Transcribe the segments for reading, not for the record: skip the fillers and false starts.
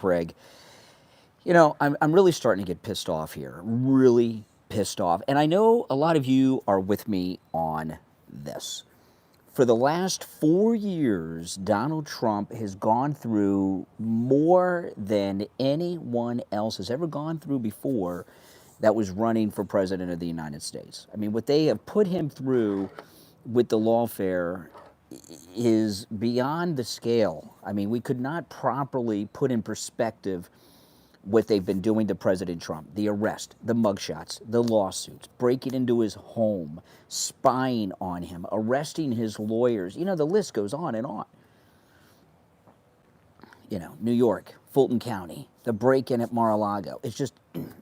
Craig. You know, I'm really starting to get pissed off here. Really pissed off. And I know a lot of you are with me on this. For the last 4 years, Donald Trump has gone through more than anyone else has ever gone through before that was running for president of the United States. I mean, what they have put him through with the lawfare is beyond the scale. I mean, we could not properly put in perspective what they've been doing to President Trump. The arrest, the mugshots, the lawsuits, breaking into his home, spying on him, arresting his lawyers. You know, the list goes on and on. You know, New York, Fulton County, the break-in at Mar-a-Lago. It's just,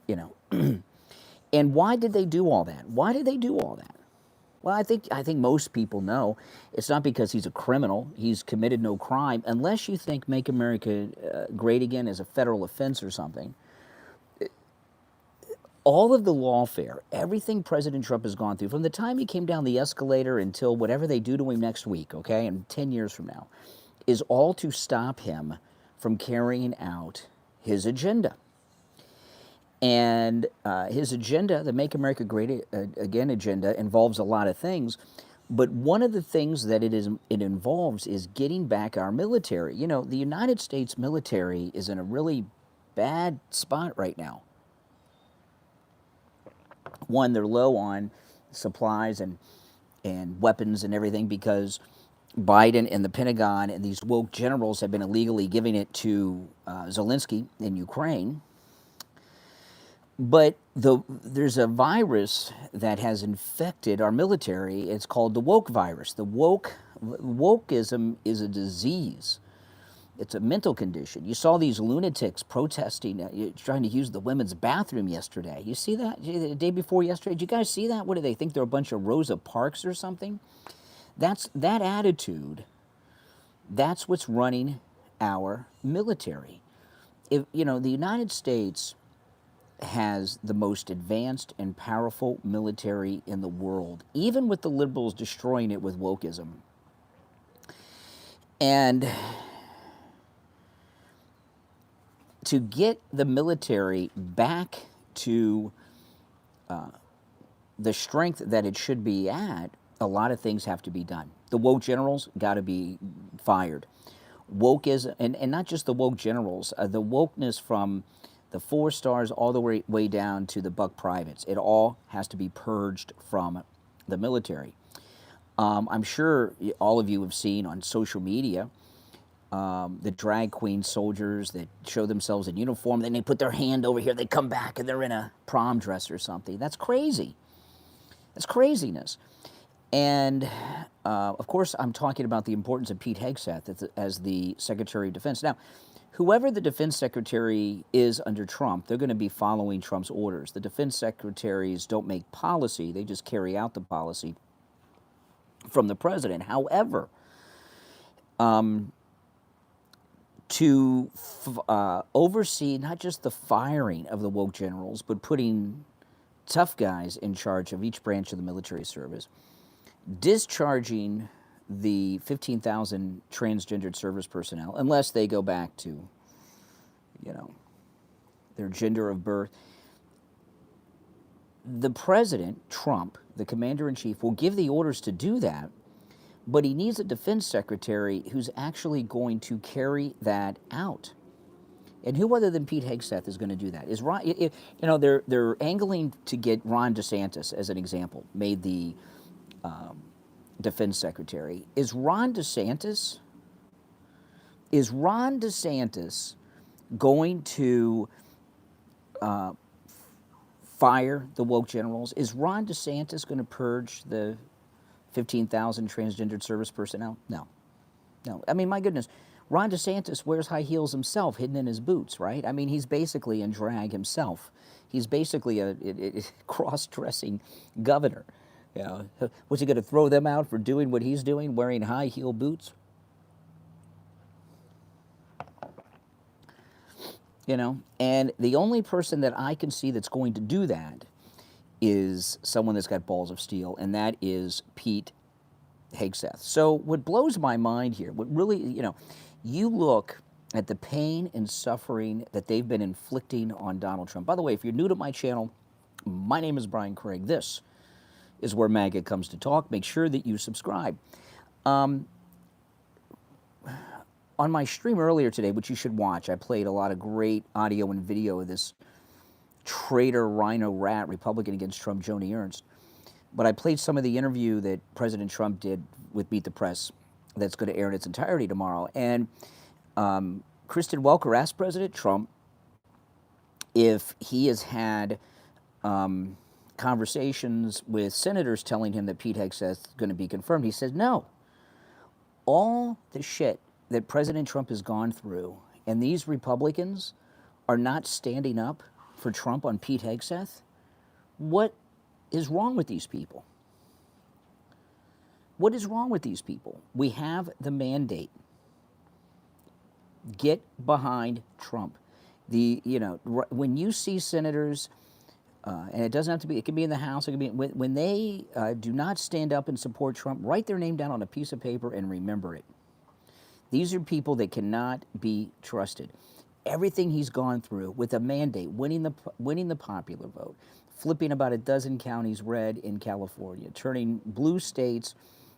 you know. And why did they do all that? Why did they do all that? Well, I think most people know it's not because he's a criminal. He's committed no crime, unless you think Make America Great Again is a federal offense or something. All of the lawfare, everything President Trump has gone through, from the time he came down the escalator until whatever they do to him next week, okay, and 10 years from now, is all to stop him from carrying out his agenda. And his agenda, the Make America Great Again agenda, involves a lot of things. But one of the things that it involves is getting back our military. You know, the United States military is in a really bad spot right now. One, they're low on supplies and weapons and everything because Biden and the Pentagon and these woke generals have been illegally giving it to Zelensky in Ukraine. But there's a virus that has infected our military. It's called the woke virus. The wokeism is a disease. It's a mental condition. You saw these lunatics protesting, trying to use the women's bathroom yesterday. You see that? The day before yesterday? Did you guys see that? What do they think? They're a bunch of Rosa Parks or something? That attitude, that's what's running our military. If, you know, the United States has the most advanced and powerful military in the world, even with the liberals destroying it with wokeism. And to get the military back to the strength that it should be at, a lot of things have to be done. The woke generals got to be fired. Wokeism, and not just the woke generals, the wokeness from the 4 stars all the way down to the buck privates. It all has to be purged from the military. I'm sure all of you have seen on social media the drag queen soldiers that show themselves in uniform, then they put their hand over here, they come back and they're in a prom dress or something. That's crazy. That's craziness. And, of course, I'm talking about the importance of Pete Hegseth as the Secretary of Defense. Now, whoever the defense secretary is under Trump, they're going to be following Trump's orders. The defense secretaries don't make policy. They just carry out the policy from the president. However, to oversee not just the firing of the woke generals, but putting tough guys in charge of each branch of the military service, discharging the 15,000 transgendered service personnel, unless they go back to, you know, their gender of birth. The president, Trump, the commander-in-chief, will give the orders to do that, but he needs a defense secretary who's actually going to carry that out. And who other than Pete Hegseth is going to do that? Is Ron, you know, they're angling to get Ron DeSantis, as an example, made the defense secretary. Is Ron DeSantis going to fire the woke generals? Is Ron DeSantis going to purge the 15,000 transgendered service personnel? No. No. I mean, my goodness, Ron DeSantis wears high heels himself, hidden in his boots, right? I mean, he's basically in drag himself. He's basically a cross-dressing governor. You know, was he going to throw them out for doing what he's doing, wearing high heel boots? You know, and the only person that I can see that's going to do that is someone that's got balls of steel, and that is Pete Hegseth. So what blows my mind here, what really, you know, you look at the pain and suffering that they've been inflicting on Donald Trump. By the way, if you're new to my channel, my name is Brian Craig. This is where MAGA comes to talk. Make sure that you subscribe. On my stream earlier today, which you should watch, I played a lot of great audio and video of this traitor, rhino, rat Republican against Trump, Joni Ernst. But I played some of the interview that President Trump did with Meet the Press that's going to air in its entirety tomorrow. And Kristen Welker asked President Trump if he has had conversations with senators telling him that Pete Hegseth is going to be confirmed. He says no. All the shit that President Trump has gone through, and these Republicans are not standing up for Trump on Pete Hegseth. What is wrong with these people? What is wrong with these people? We have the mandate. Get behind Trump. When you see senators, and it doesn't have to be, it can be in the House, it can be, when they do not stand up and support Trump, write their name down on a piece of paper and remember it. These are people that cannot be trusted. Everything he's gone through with a mandate, winning the popular vote, flipping about a dozen counties red in California, turning blue states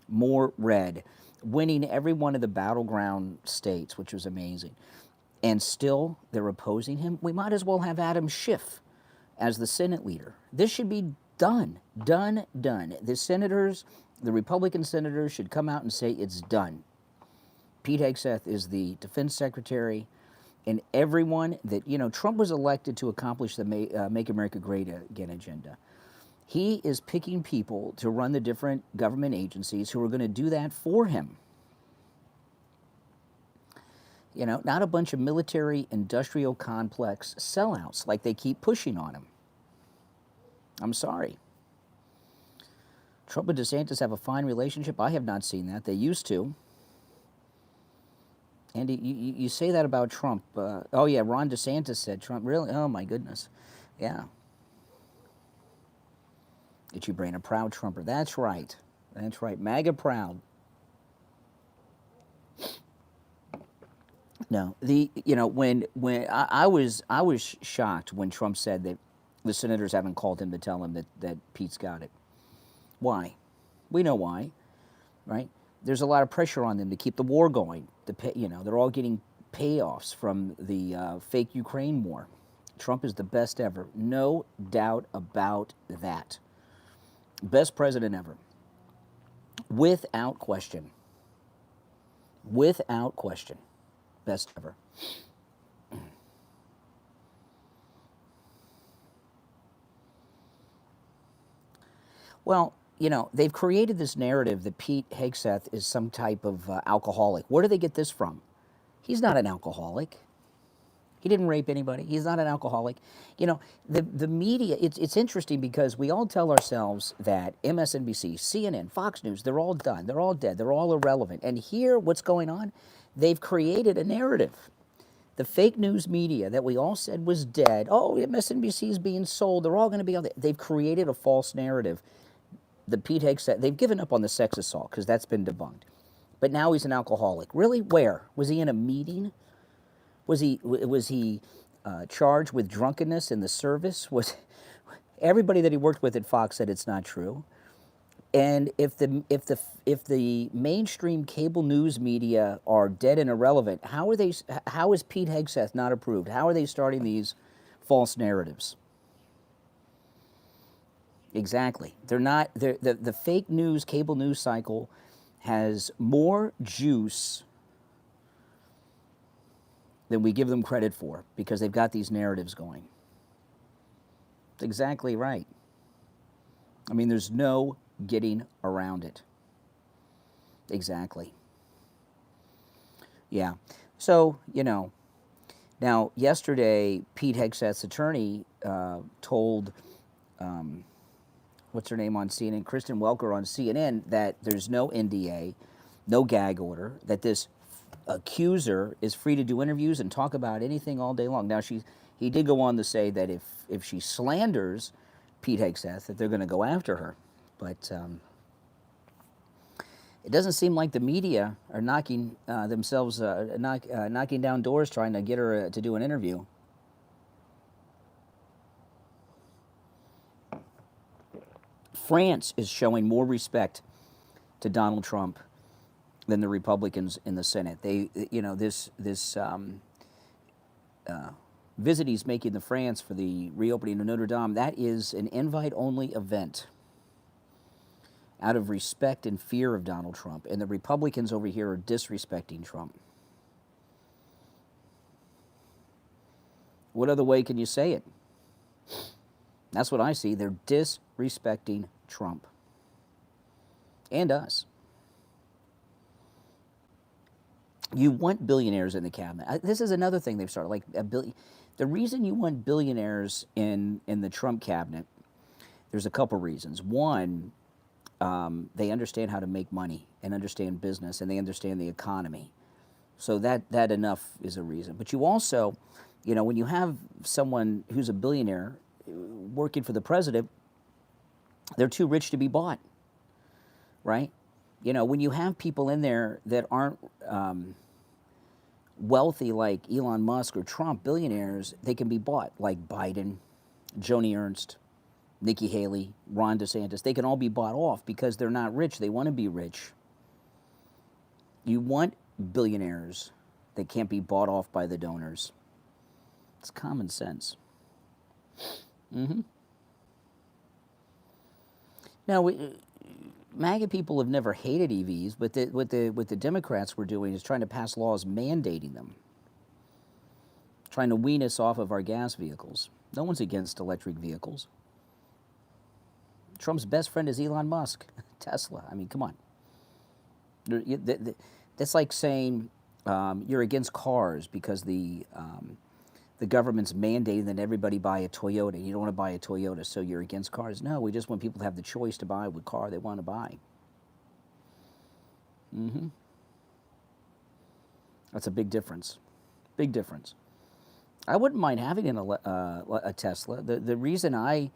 more red, winning every one of the battleground states, which was amazing. And still, they're opposing him. We might as well have Adam Schiff as the Senate leader. This should be done, done, done. The senators, the Republican senators should come out and say it's done. Pete Hegseth is the defense secretary, and everyone that, Trump was elected to accomplish the Make America Great Again agenda. He is picking people to run the different government agencies who are going to do that for him. Not a bunch of military industrial complex sellouts like they keep pushing on him. I'm sorry. Trump and DeSantis have a fine relationship. I have not seen that. They used to. And you say that about Trump. Oh, yeah, Ron DeSantis said Trump. Really? Oh, my goodness. Yeah. Get your brain a proud Trumper. That's right. That's right. MAGA proud. No, when I was shocked when Trump said that the senators haven't called him to tell him that Pete's got it. Why? We know why, right? There's a lot of pressure on them to keep the war going. They're all getting payoffs from the fake Ukraine war. Trump is the best ever. No doubt about that. Best president ever. Without question. Without question. Best ever. Well, they've created this narrative that Pete Hegseth is some type of alcoholic. Where do they get this from? He's not an alcoholic. He didn't rape anybody. He's not an alcoholic. The media, it's interesting because we all tell ourselves that MSNBC, CNN, Fox News, they're all done. They're all dead. They're all irrelevant. And here, what's going on? They've created a narrative. The fake news media that we all said was dead. Oh, MSNBC is being sold. They're all going to be on there. They've created a false narrative. The Pete Hegseth, they've given up on the sex assault because that's been debunked. But now he's an alcoholic. Really? Where? Was he in a meeting? Was he charged with drunkenness in the service? Was everybody that he worked with at Fox said it's not true? And if the mainstream cable news media are dead and irrelevant, how is Pete Hegseth not approved? How are they starting these false narratives? Exactly. They're not. The fake news, cable news cycle has more juice than we give them credit for because they've got these narratives going. That's exactly right. I mean, there's no getting around it. Exactly. Yeah. So, now yesterday, Pete Hegseth's attorney told, what's her name on CNN, Kristen Welker on CNN, that there's no NDA, no gag order, that this accuser is free to do interviews and talk about anything all day long. Now, he did go on to say that if she slanders Pete Hegseth, that they're going to go after her. But It doesn't seem like the media are knocking knocking down doors trying to get her to do an interview. France is showing more respect to Donald Trump than the Republicans in the Senate. They, you know, this visit he's making to France for the reopening of Notre Dame, that is an invite-only event out of respect and fear of Donald Trump. And the Republicans over here are disrespecting Trump. What other way can you say it? That's what I see. They're disrespecting Trump and us. You want billionaires in the cabinet. This is another thing they've started. Like the reason you want billionaires in the Trump cabinet, there's a couple reasons. One, they understand how to make money and understand business, and they understand the economy. So that enough is a reason. But you also, you know, when you have someone who's a billionaire working for the president, they're too rich to be bought, right? You know, when you have people in there that aren't wealthy like Elon Musk or Trump, billionaires, they can be bought, like Biden, Joni Ernst, Nikki Haley, Ron DeSantis. They can all be bought off because they're not rich. They want to be rich. You want billionaires that can't be bought off by the donors. It's common sense. Now, MAGA people have never hated EVs, but what the Democrats were doing is trying to pass laws mandating them, trying to wean us off of our gas vehicles. No one's against electric vehicles. Trump's best friend is Elon Musk, Tesla. I mean, come on. That's like saying you're against cars because the government's mandating that everybody buy a Toyota. You don't want to buy a Toyota, so you're against cars. No, we just want people to have the choice to buy what car they want to buy. That's a big difference. Big difference. I wouldn't mind having a Tesla. The reason I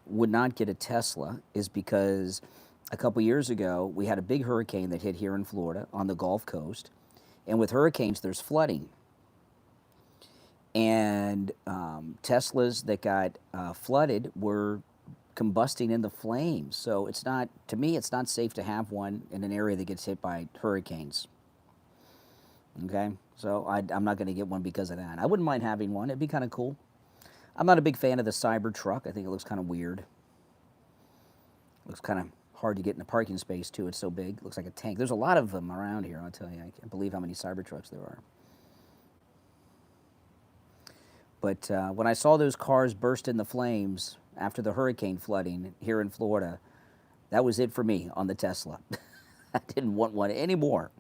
would not get a Tesla is because a couple years ago we had a big hurricane that hit here in Florida on the Gulf Coast, and with hurricanes there's flooding. And Teslas that got flooded were combusting in the flames. So it's not, to me, it's not safe to have one in an area that gets hit by hurricanes. Okay? So I'm not going to get one because of that. I wouldn't mind having one. It'd be kind of cool. I'm not a big fan of the Cybertruck. I think it looks kind of weird. Looks kind of hard to get in a parking space, too. It's so big. It looks like a tank. There's a lot of them around here, I'll tell you. I can't believe how many Cybertrucks there are. But when I saw those cars burst into flames after the hurricane flooding here in Florida, that was it for me on the Tesla. I didn't want one anymore.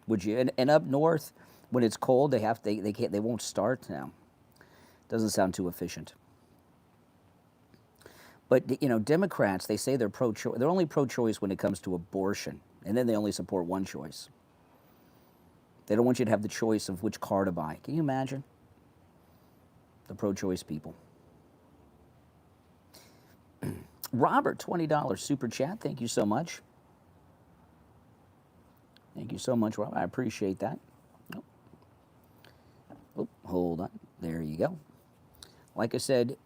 Would you? And up north, when it's cold, they won't start now. Doesn't sound too efficient. But you know, Democrats, they say they're pro-choice. They're only pro-choice when it comes to abortion, and then they only support one choice. They don't want you to have the choice of which car to buy. Can you imagine? The pro-choice people. Robert, $20 super chat. Thank you so much. Thank you so much, Robert. I appreciate that. Oh, hold on. There you go. Like I said,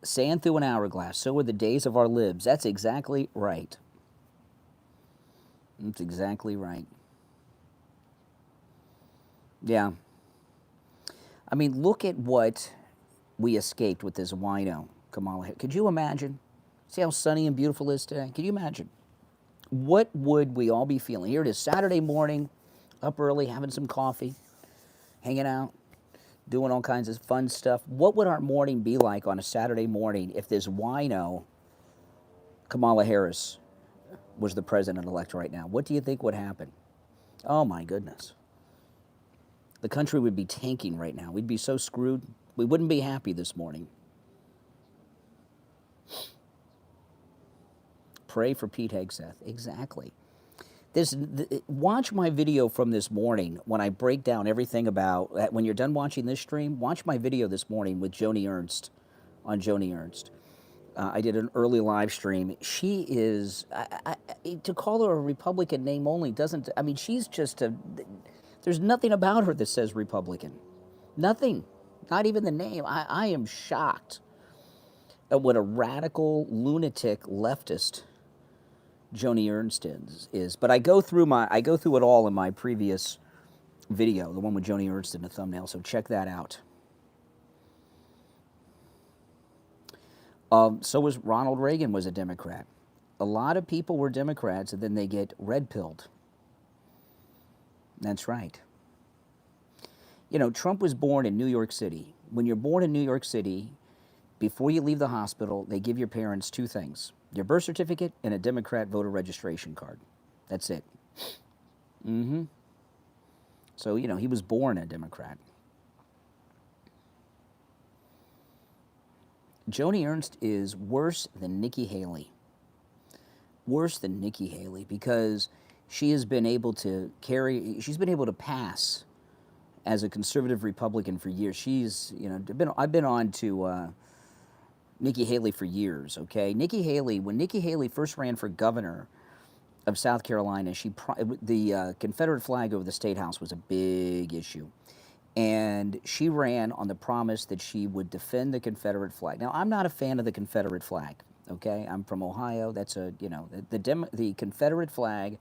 sand through an hourglass. So are the days of our lives. That's exactly right. That's exactly right. Yeah. I mean, look at what we escaped with this wino, Kamala Harris. Could you imagine? See how sunny and beautiful it is today? Can you imagine? What would we all be feeling? Here it is, Saturday morning, up early, having some coffee, hanging out, doing all kinds of fun stuff. What would our morning be like on a Saturday morning if this wino, Kamala Harris, was the president-elect right now? What do you think would happen? Oh, my goodness. The country would be tanking right now. We'd be so screwed. We wouldn't be happy this morning. Pray for Pete Hegseth. Exactly. Watch my video from this morning when I break down everything about, when you're done watching this stream, watch my video this morning with Joni Ernst, on Joni Ernst. I did an early live stream. She is, to call her a Republican name only doesn't, I mean, she's just a, there's nothing about her that says Republican. Nothing. Not even the name. I am shocked at what a radical, lunatic leftist Joni Ernst is. But I go through it all in my previous video, the one with Joni Ernst in the thumbnail, so check that out. So was Ronald Reagan was a Democrat. A lot of people were Democrats, and then they get red-pilled. That's right. You know, Trump was born in New York City. When you're born in New York City, before you leave the hospital, they give your parents two things: your birth certificate and a Democrat voter registration card. That's it. So, you know, he was born a Democrat. Joni Ernst is worse than Nikki Haley. Worse than Nikki Haley, because she has been able to she's been able to pass as a conservative Republican for years. She's, you know, I've been on to Nikki Haley for years, okay? Nikki Haley, when Nikki Haley first ran for governor of South Carolina, the Confederate flag over the State House was a big issue. And she ran on the promise that she would defend the Confederate flag. Now, I'm not a fan of the Confederate flag, okay? I'm from Ohio. That's a, you know, the Confederate flag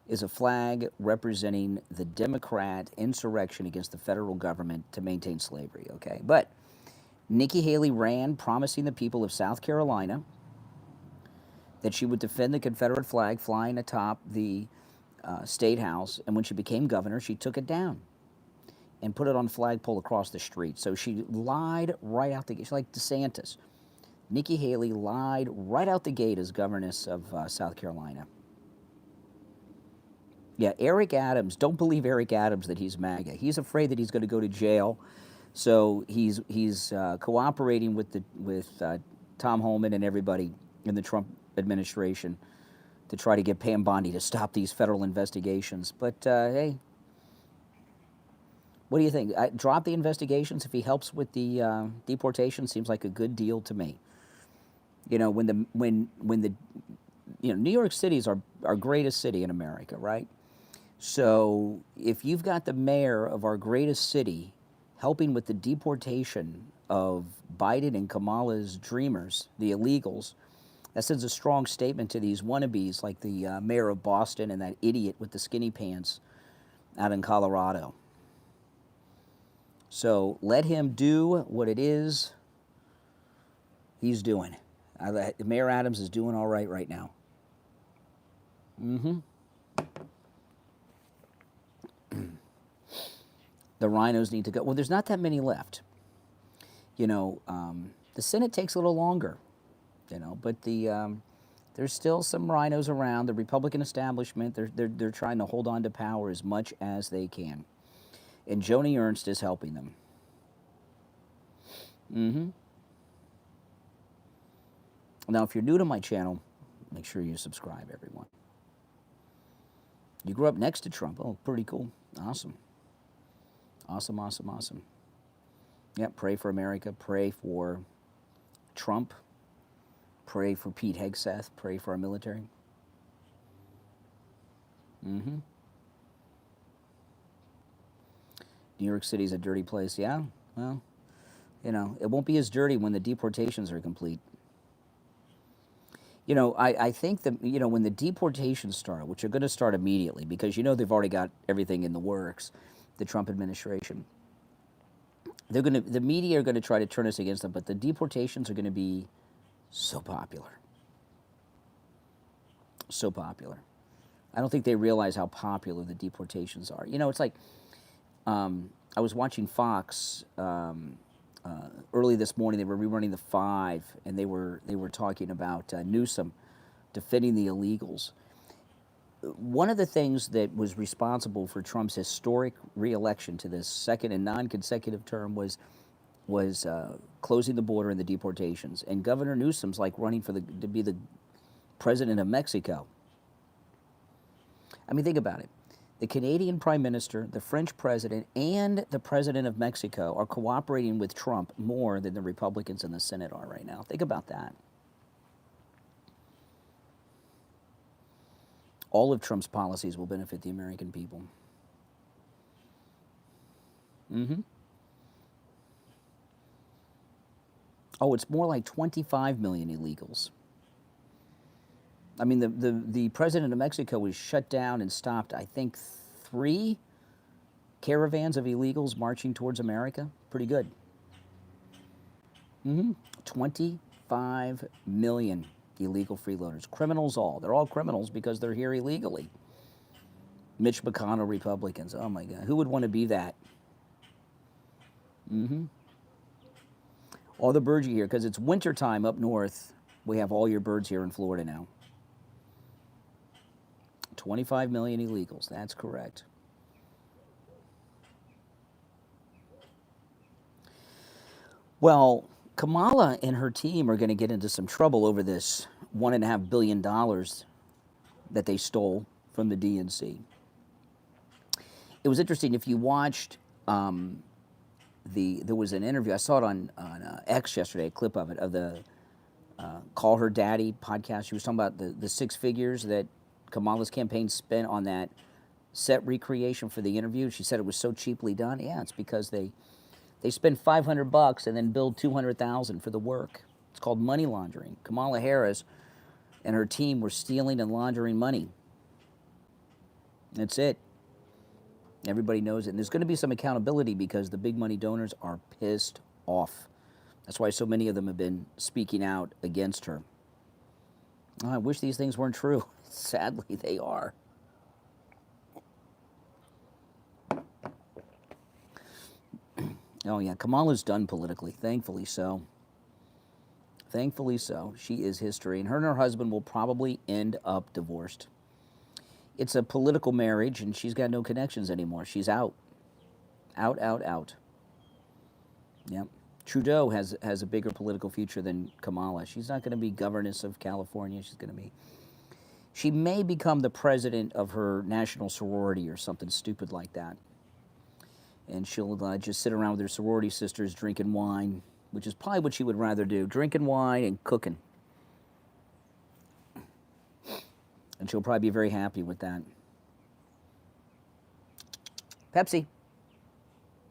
is a flag representing the Democrat insurrection against the federal government to maintain slavery, okay? But Nikki Haley ran promising the people of South Carolina that she would defend the Confederate flag flying atop the State House, and when she became governor, she took it down and put it on a flagpole across the street. So she lied right out the gate. She's like DeSantis. Nikki Haley lied right out the gate as governess of South Carolina. Yeah, Eric Adams, don't believe Eric Adams that he's MAGA. He's afraid that he's going to go to jail, so he's cooperating with Tom Homan and everybody in the Trump administration to try to get Pam Bondi to stop these federal investigations. But hey, what do you think? Drop the investigations if he helps with the deportation. Seems like a good deal to me. You know, when the you know, New York City is our greatest city in America, right? So if you've got the mayor of our greatest city helping with the deportation of Biden and Kamala's dreamers, the illegals, that sends a strong statement to these wannabes like the mayor of Boston and that idiot with the skinny pants out in Colorado. So let him do what it is he's doing. Mayor Adams is doing all right now. The rhinos need to go. Well, there's not that many left. You know, the Senate takes a little longer, you know, but there's still some rhinos around. The Republican establishment, they're trying to hold on to power as much as they can. And Joni Ernst is helping them. Now, if you're new to my channel, make sure you subscribe, everyone. You grew up next to Trump. Oh, pretty cool. Awesome. Awesome. Yeah, pray for America. Pray for Trump. Pray for Pete Hegseth. Pray for our military. New York City's a dirty place. Yeah, well, you know, it won't be as dirty when the deportations are complete. You know, I think that, you know, when the deportations start, which are going to start immediately, because, you know, they've already got everything in the works, the Trump administration, the media are going to try to turn us against them, but the deportations are going to be so popular. So popular. I don't think they realize how popular the deportations are. You know, it's like, I was watching Fox early this morning. They were rerunning The Five, and they were talking about Newsom defending the illegals. One of the things that was responsible for Trump's historic re-election to this second and non-consecutive term was closing the border and the deportations. And Governor Newsom's like running to be the president of Mexico. I mean, think about it. The Canadian Prime Minister, the French President, and the President of Mexico are cooperating with Trump more than the Republicans in the Senate are right now. Think about that. All of Trump's policies will benefit the American people. Oh, it's more like 25 million illegals. I mean, the president of Mexico was shut down and stopped, I think, 3 caravans of illegals marching towards America. Pretty good. 25 million illegal freeloaders. Criminals all. They're all criminals because they're here illegally. Mitch McConnell Republicans. Oh, my God. Who would want to be that? All the birds you hear, because it's wintertime up north. We have all your birds here in Florida now. 25 million illegals, that's correct. Well, Kamala and her team are going to get into some trouble over this $1.5 billion that they stole from the DNC. It was interesting, if you watched, there was an interview, I saw it on X yesterday, a clip of it, of the Call Her Daddy podcast. She was talking about the 6 figures that Kamala's campaign spent on that set recreation for the interview. She said it was so cheaply done. Yeah, it's because they spend $500 and then bill $200,000 for the work. It's called money laundering. Kamala Harris and her team were stealing and laundering money. That's it. Everybody knows it. And there's going to be some accountability because the big money donors are pissed off. That's why so many of them have been speaking out against her. Oh, I wish these things weren't true. Sadly, they are. Oh, yeah, Kamala's done politically, thankfully so. Thankfully so. She is history. And her husband will probably end up divorced. It's a political marriage, and she's got no connections anymore. She's out. Out, out, out. Yep. Trudeau has a bigger political future than Kamala. She's not going to be governess of California. She may become the president of her national sorority or something stupid like that. And she'll just sit around with her sorority sisters drinking wine, which is probably what she would rather do, drinking wine and cooking. And she'll probably be very happy with that. Pepsi.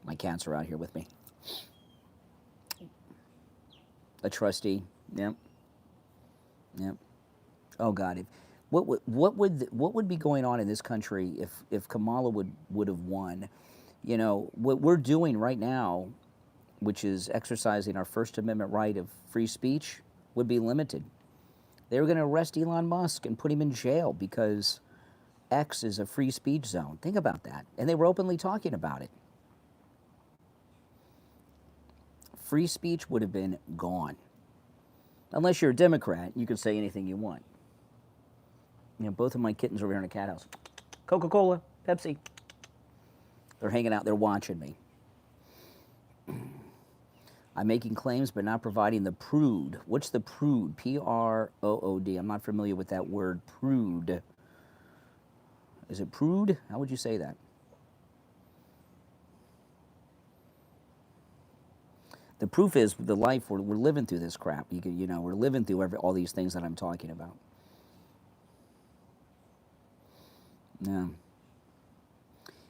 My cats are out here with me. A trustee. Yep. Yep. Oh God. What would be going on in this country if Kamala would have won? You know, what we're doing right now, which is exercising our First Amendment right of free speech, would be limited. They were going to arrest Elon Musk and put him in jail because X is a free speech zone. Think about that. And they were openly talking about it. Free speech would have been gone. Unless you're a Democrat, you can say anything you want. You know, both of my kittens over here in the cat house. Coca-Cola, Pepsi. They're hanging out, they're watching me. I'm making claims but not providing the prude. What's the prude? P-R-O-O-D. I'm not familiar with that word, prude. Is it prude? How would you say that? The proof is the life we're living through this crap. You know, we're living through all these things that I'm talking about. Yeah.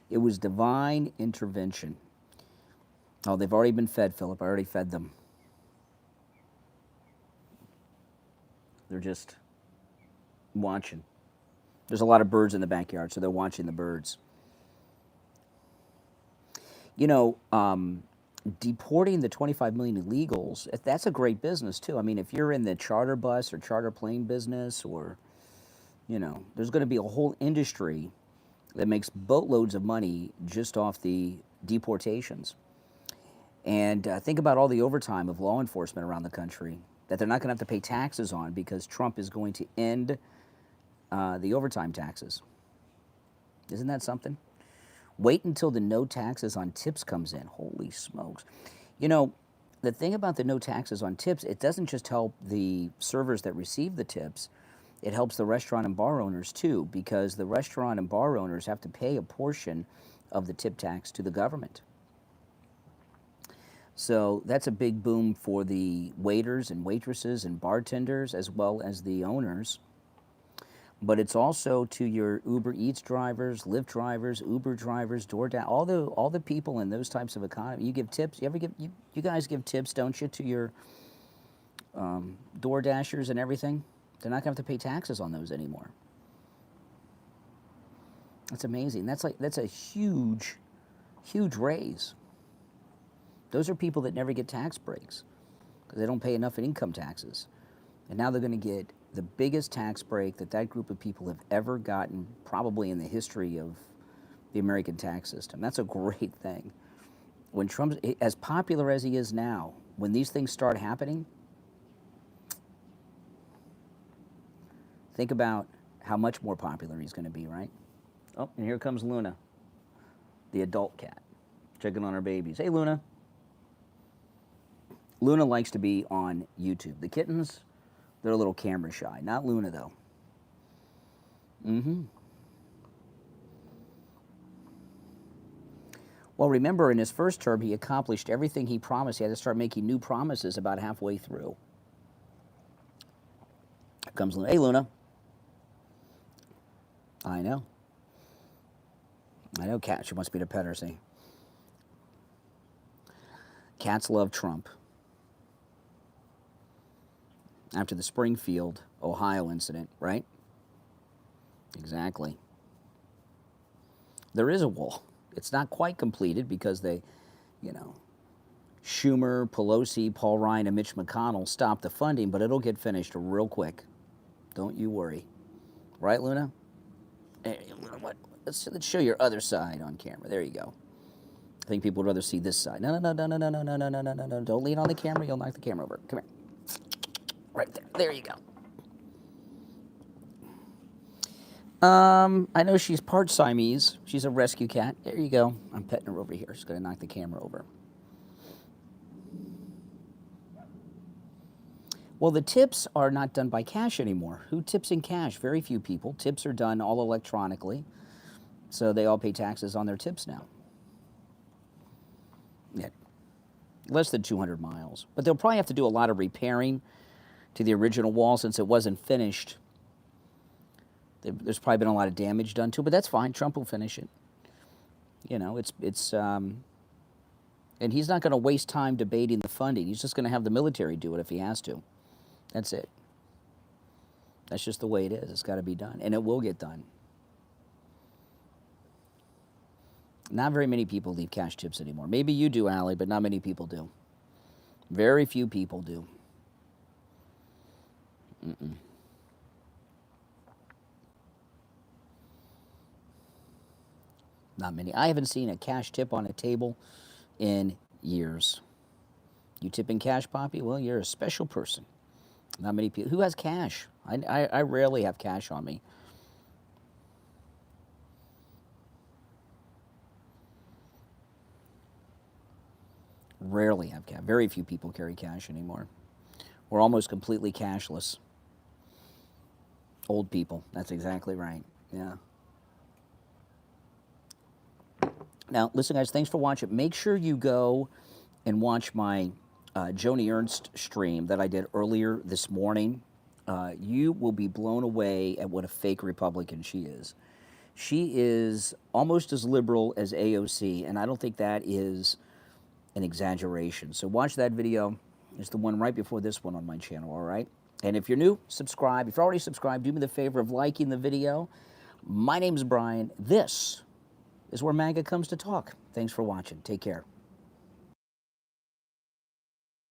It was divine intervention. Oh, they've already been fed, Philip. I already fed them. They're just watching. There's a lot of birds in the backyard, so they're watching the birds. You know, deporting the 25 million illegals, that's a great business, too. I mean, if you're in the charter bus or charter plane business or, you know, there's going to be a whole industry that makes boatloads of money just off the deportations. And think about all the overtime of law enforcement around the country that they're not going to have to pay taxes on because Trump is going to end the overtime taxes. Isn't that something? Wait until the no taxes on tips comes in. Holy smokes. You know, the thing about the no taxes on tips, it doesn't just help the servers that receive the tips. It helps the restaurant and bar owners too, because the restaurant and bar owners have to pay a portion of the tip tax to the government. So that's a big boom for the waiters and waitresses and bartenders, as well as the owners. But it's also to your Uber Eats drivers, Lyft drivers, Uber drivers, DoorDash, all the people in those types of economy. You give tips. You ever give you guys give tips, don't you, to your Door Dashers and everything? They're not going to have to pay taxes on those anymore. That's amazing. That's a huge, huge raise. Those are people that never get tax breaks because they don't pay enough in income taxes. And now they're going to get the biggest tax break that group of people have ever gotten, probably in the history of the American tax system. That's a great thing. When Trump's as popular as he is now, when these things start happening, think about how much more popular he's going to be, right? Oh, and here comes Luna, the adult cat, checking on her babies. Hey, Luna. Luna likes to be on YouTube. The kittens, they're a little camera shy. Not Luna, though. Well, remember, in his first term, he accomplished everything he promised. He had to start making new promises about halfway through. Here comes Luna. Hey, Luna. I know. I know, cat. She wants me to pet her, see? Cats love Trump. After the Springfield, Ohio incident, right? Exactly. There is a wall. It's not quite completed because they, Schumer, Pelosi, Paul Ryan, and Mitch McConnell stopped the funding, but it'll get finished real quick. Don't you worry. Right, Luna? Hey, what? Let's show your other side on camera. There you go. I think people would rather see this side. No. Don't lean on the camera. You'll knock the camera over. Come here. Right there. There you go. I know she's part Siamese. She's a rescue cat. There you go. I'm petting her over here. She's going to knock the camera over. Well, the tips are not done by cash anymore. Who tips in cash? Very few people. Tips are done all electronically. So they all pay taxes on their tips now. Yeah. Less than 200 miles. But they'll probably have to do a lot of repairing to the original wall since it wasn't finished. There's probably been a lot of damage done to it, but that's fine. Trump will finish it. And he's not going to waste time debating the funding. He's just going to have the military do it if he has to. That's it. That's just the way it is. It's got to be done, and it will get done. Not very many people leave cash tips anymore. Maybe you do, Allie, but not many people do. Very few people do. Not many. I haven't seen a cash tip on a table in years. You tip in cash, Poppy? Well, you're a special person. Not many people. Who has cash? I rarely have cash on me. Rarely have cash. Very few people carry cash anymore. We're almost completely cashless. Old people. That's exactly right. Yeah. Now, listen, guys, thanks for watching. Make sure you go and watch my Joni Ernst stream that I did earlier this morning. You will be blown away at what a fake Republican she is. She is almost as liberal as AOC, and I don't think that is an exaggeration. So watch that video. It's the one right before this one on my channel, all right? And if you're new, subscribe. If you're already subscribed, do me the favor of liking the video. My name's Brian. This is where MAGA comes to talk. Thanks for watching. Take care.